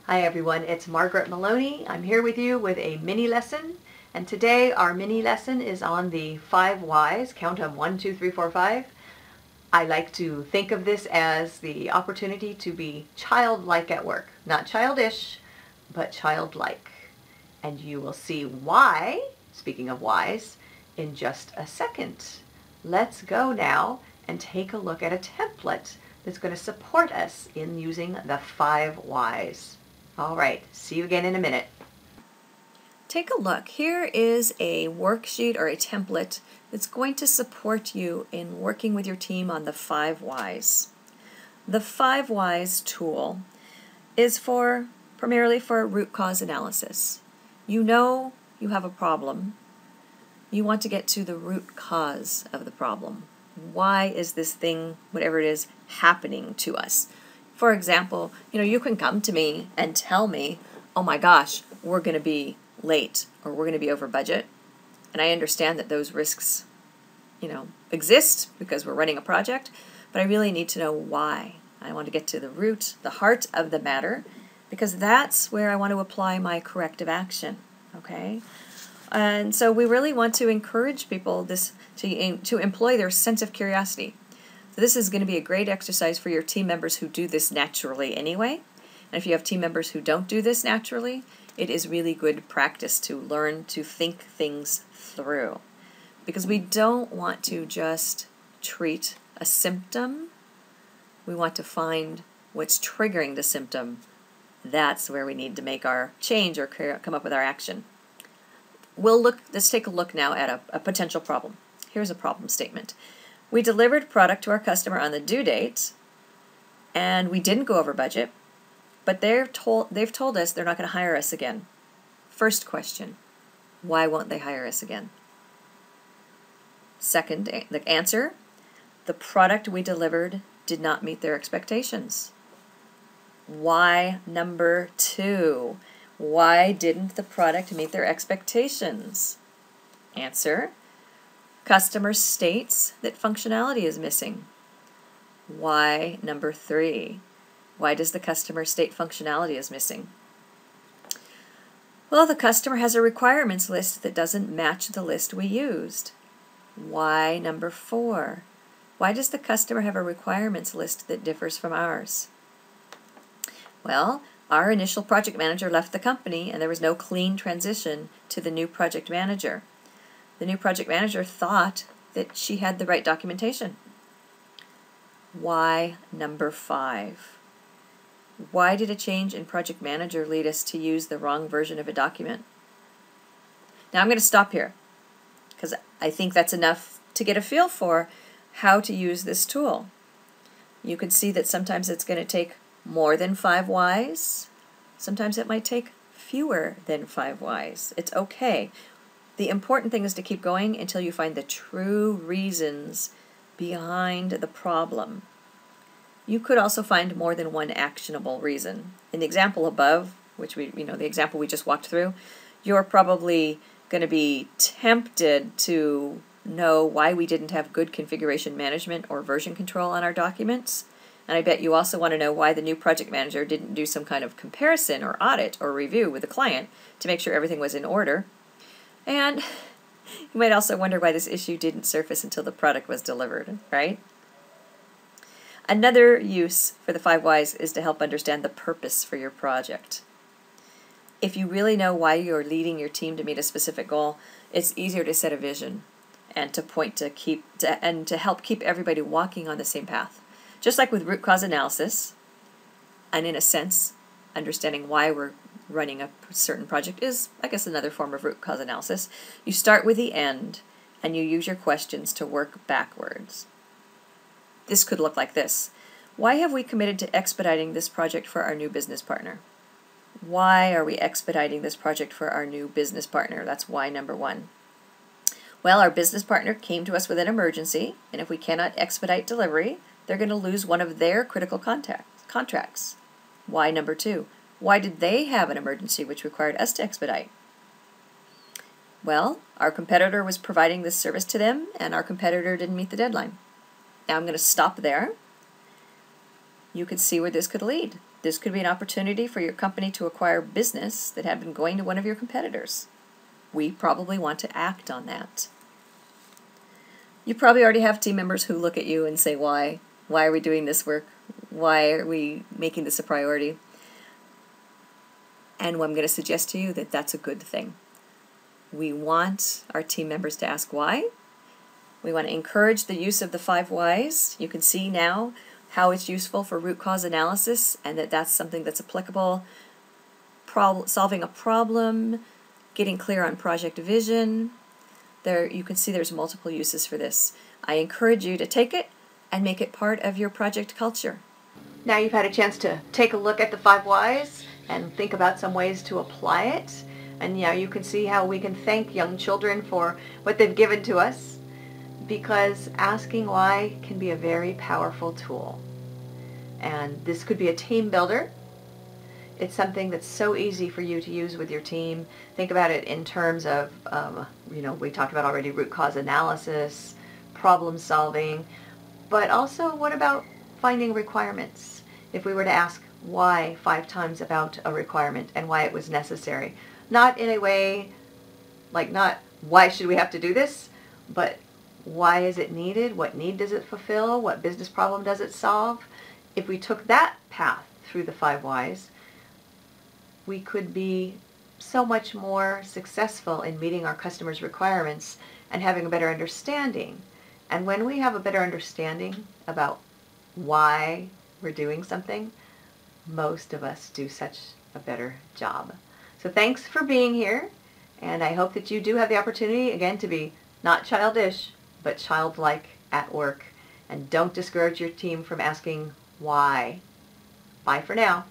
Hi everyone, it's Margaret Maloney. I'm here with you with a mini lesson, and today our mini lesson is on the 5 whys. Count them: 1, 2, 3, 4, 5. I like to think of this as the opportunity to be childlike at work. Not childish, but childlike. And you will see why, speaking of whys, in just a second. Let's go now and take a look at a template that's going to support us in using the 5 whys. All right, see you again in a minute. Take a look. Here is a worksheet or a template that's going to support you in working with your team on the 5 whys. The 5 whys tool is primarily for root cause analysis. You know you have a problem. You want to get to the root cause of the problem. Why is this thing, whatever it is, happening to us? For example, you can come to me and tell me, oh my gosh, we're going to be late or we're going to be over budget. And I understand that those risks, exist because we're running a project, but I really need to know why. I want to get to the root, the heart of the matter, because that's where I want to apply my corrective action, okay? And so we really want to encourage people to employ their sense of curiosity. So this is going to be a great exercise for your team members who do this naturally anyway. And if you have team members who don't do this naturally, it is really good practice to learn to think things through. Because we don't want to just treat a symptom. We want to find what's triggering the symptom. That's where we need to make our change or come up with our action. Let's take a look now at a potential problem. Here's a problem statement. We delivered product to our customer on the due date, and we didn't go over budget, but they've told us they're not going to hire us again. First question, why won't they hire us again? Second, the answer, the product we delivered did not meet their expectations. Why number 2? Why didn't the product meet their expectations? Answer, customer states that functionality is missing. Why number 3? Why does the customer state functionality is missing? Well, the customer has a requirements list that doesn't match the list we used. Why number 4? Why does the customer have a requirements list that differs from ours? Well, our initial project manager left the company and there was no clean transition to the new project manager. The new project manager thought that she had the right documentation. Why number 5? Why did a change in project manager lead us to use the wrong version of a document? Now I'm going to stop here because I think that's enough to get a feel for how to use this tool. You can see that sometimes it's going to take more than 5 whys. Sometimes it might take fewer than 5 whys. It's okay. The important thing is to keep going until you find the true reasons behind the problem. You could also find more than one actionable reason. In the example above, which the example we just walked through, you're probably going to be tempted to know why we didn't have good configuration management or version control on our documents. And I bet you also want to know why the new project manager didn't do some kind of comparison or audit or review with the client to make sure everything was in order. And you might also wonder why this issue didn't surface until the product was delivered, right? Another use for the 5 whys is to help understand the purpose for your project. If you really know why you're leading your team to meet a specific goal, it's easier to set a vision and to help keep everybody walking on the same path. Just like with root cause analysis, and in a sense, understanding why we're running a certain project is, I guess, another form of root cause analysis. You start with the end, and you use your questions to work backwards. This could look like this. Why have we committed to expediting this project for our new business partner? Why are we expediting this project for our new business partner? That's why number 1. Well, our business partner came to us with an emergency, and if we cannot expedite delivery, they're going to lose one of their critical contracts. Why number 2? Why did they have an emergency which required us to expedite? Well, our competitor was providing this service to them, and our competitor didn't meet the deadline. Now I'm going to stop there. You could see where this could lead. This could be an opportunity for your company to acquire business that had been going to one of your competitors. We probably want to act on that. You probably already have team members who look at you and say, why? Why are we doing this work? Why are we making this a priority? And I'm going to suggest to you that that's a good thing. We want our team members to ask why. We want to encourage the use of the 5 whys. You can see now how it's useful for root cause analysis, and that's something that's applicable. Solving a problem, getting clear on project vision. There, you can see there's multiple uses for this. I encourage you to take it and make it part of your project culture. Now you've had a chance to take a look at the 5 whys and think about some ways to apply it. And now you can see how we can thank young children for what they've given to us, because asking why can be a very powerful tool. And this could be a team builder. It's something that's so easy for you to use with your team. Think about it in terms of, we talked about already root cause analysis, problem solving, but also what about finding requirements? If we were to ask why 5 times about a requirement and why it was necessary. Not in a way, like not why should we have to do this, but why is it needed? What need does it fulfill? What business problem does it solve? If we took that path through the 5 whys, we could be so much more successful in meeting our customers' requirements and having a better understanding. And when we have a better understanding about why we're doing something, most of us do such a better job. So thanks for being here, and I hope that you do have the opportunity, again, to be not childish, but childlike at work. And don't discourage your team from asking why. Bye for now.